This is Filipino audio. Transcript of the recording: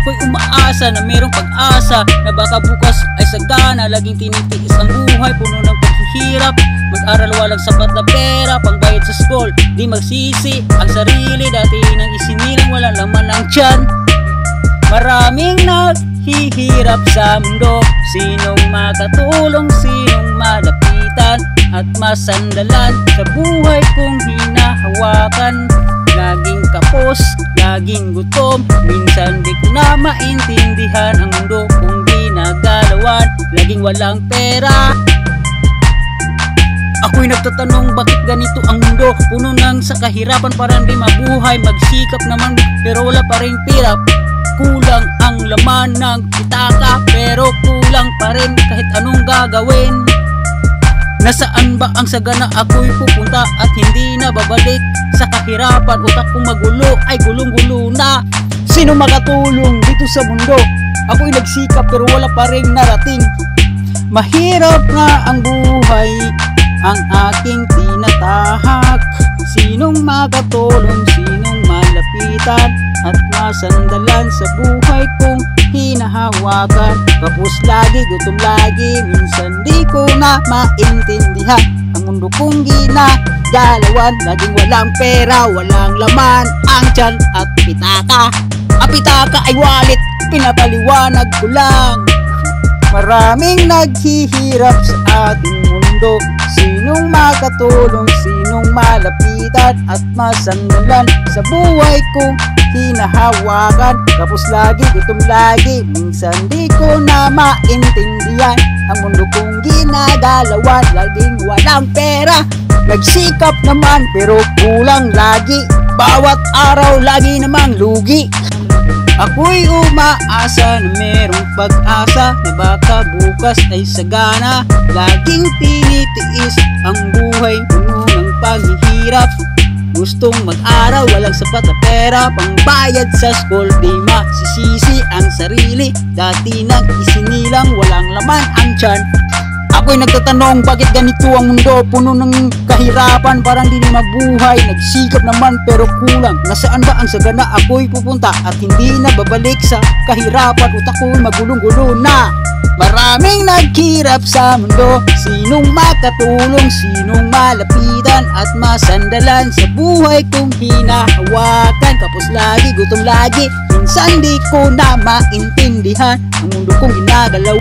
Ako'y umaasa na merong pag-asa, na baka bukas ay sagana. Laging tinitiis ang buhay, puno ng paghihirap. Mag-aral walang sapat na pera, pangbayad sa school, di magsisi ang sarili. Dati nang isinilang, walang laman ng tiyan. Maraming naghihirap sa mundo, sinong makatulong, sinong malapitan at masandalan sa buhay kong hinahawakan. Laging kapos, laging gutom, minsan di ko na maintindihan ang mundo kong ginagalawan. Laging walang pera. Ako'y nagtatanong bakit ganito ang mundo, puno ng sa kahirapan, parang di mabuhay. Magsikap naman pero wala pa rin pera. Kulang ang laman ng pitaka, pero kulang pa rin kahit anong gagawin. Nasaan ba ang sagana? Ako'y pupunta at hindi na babalik sa kahirapan. Utak kong magulo ay gulong-gulo na. Sino makatulong dito sa mundo? Ako'y nagsikap pero wala pa rin narating. Mahirap nga ang buhay, ang aking tinatahak. Sinong makatulong, sinong malapitan at masandalan sa buhay kong hinahawakan. Kapos lagi, gutom lagi, minsan di ko na maintindihan ang mundo kong ginagalawan. Laging walang pera, walang laman ang tiyan at pitaka. Ang pitaka ay wallet, pinapaliwanag ko lang. Maraming naghihirap sa ating mundo, sinong makatulong, sinong malapitan at masandalan sa buhay kong hinahawakan. Kapos lagi, gutom lagi, minsan di ko na maintindihan ang mundo kong ginagalawan. Laging walang pera, nagsikap naman pero kulang lagi. Bawat araw lagi namang lugi. Ako'y umaasa na merong pag-asa, na baka bukas ay sagana. Laging tinitiis ang buhay, puno ng paghihirap. Gustong mag-aral, walang sapat na pera, pangbayad sa school, di masisisi ang sarili. Dati nang isinilang, walang laman ang tiyan. Ako'y nagtatanong bakit ganito ang mundo, puno ng kahirapan, parang di na mabuhay. Nagsikap naman pero kulang. Nasaan ba ang sagana? Ako'y pupunta at hindi na babalik sa kahirapan. Utak ko'y magulong-gulo na. Maraming naghirap sa mundo, sinong makatulong, sinong malapitan at masandalan sa buhay kong hinahawakan. Kapos lagi, gutom lagi, minsan di ko na maintindihan ang mundo kong ginagalaw.